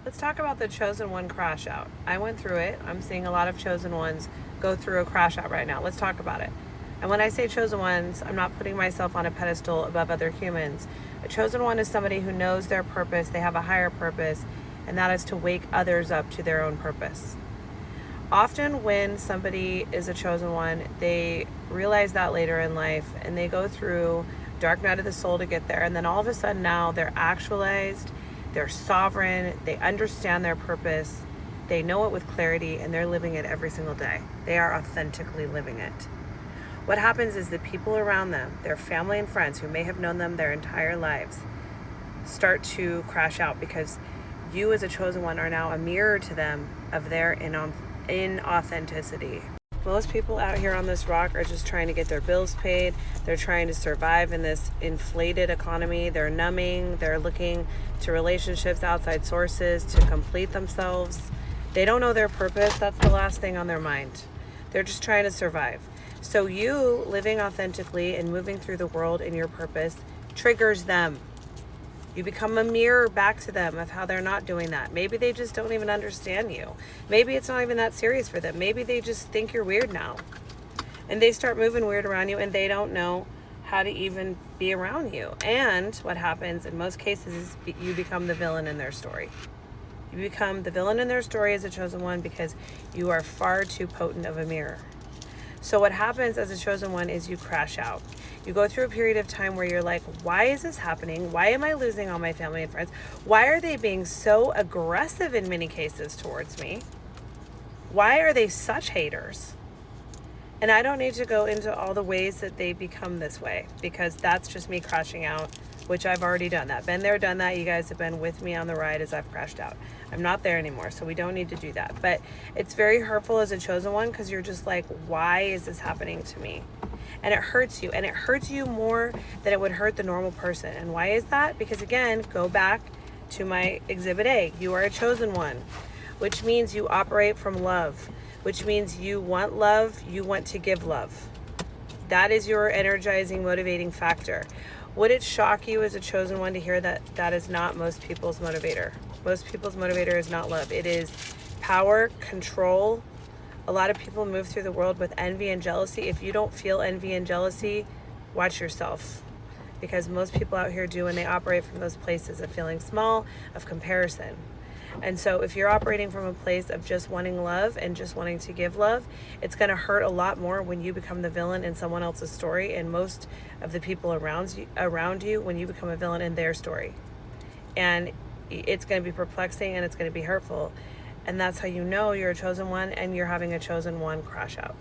Let's talk about the Chosen One Crashout. I went through it. I'm seeing a lot of Chosen Ones go through a crash out right now. Let's talk about it. And when I say Chosen Ones, I'm not putting myself on a pedestal above other humans. A Chosen One is somebody who knows their purpose, they have a higher purpose, and that is to wake others up to their own purpose. Often when somebody is a Chosen One, they realize that later in life and they go through dark night of the soul to get there, and then all of a sudden now they're actualized, they're sovereign, they understand their purpose, they know it with clarity, and they're living it every single day. They are authentically living it. What happens is the people around them, their family and friends who may have known them their entire lives, start to crash out because you as a Chosen One are now a mirror to them of their inauthenticity. Most people out here on this rock are just trying to get their bills paid. They're trying to survive in this inflated economy. They're numbing. They're looking to relationships, outside sources to complete themselves. They don't know their purpose. That's the last thing on their mind. They're just trying to survive. So you living authentically and moving through the world in your purpose triggers them. You become a mirror back to them of how they're not doing that. Maybe they just don't even understand you. Maybe it's not even that serious for them. Maybe they just think you're weird now. And they start moving weird around you and they don't know how to even be around you. And what happens in most cases is you become the villain in their story. You become the villain in their story as a Chosen One because you are far too potent of a mirror. So what happens as a Chosen One is you crash out. You go through a period of time where you're like, why is this happening? Why am I losing all my family and friends? Why are they being so aggressive in many cases towards me? Why are they such haters? And I don't need to go into all the ways that they become this way because that's just me crashing out, which I've already done that. Been there, done that. You guys have been with me on the ride as I've crashed out. I'm not there anymore, so we don't need to do that. But it's very hurtful as a Chosen One because you're just like, why is this happening to me? And it hurts you, and it hurts you more than it would hurt the normal person. And why is that? Because again, go back to my Exhibit A. You are a Chosen One, which means you operate from love, which means you want love, you want to give love. That is your energizing, motivating factor. Would it shock you as a Chosen One to hear that that is not most people's motivator? Most people's motivator is not love. It is power, control. A lot of people move through the world with envy and jealousy. If you don't feel envy and jealousy, watch yourself. Because most people out here do, and they operate from those places of feeling small, of comparison. And so if you're operating from a place of just wanting love and just wanting to give love, it's going to hurt a lot more when you become the villain in someone else's story, and most of the people around you when you become a villain in their story. And it's going to be perplexing and it's going to be hurtful. And that's how you know you're a Chosen One and you're having a Chosen One crash out.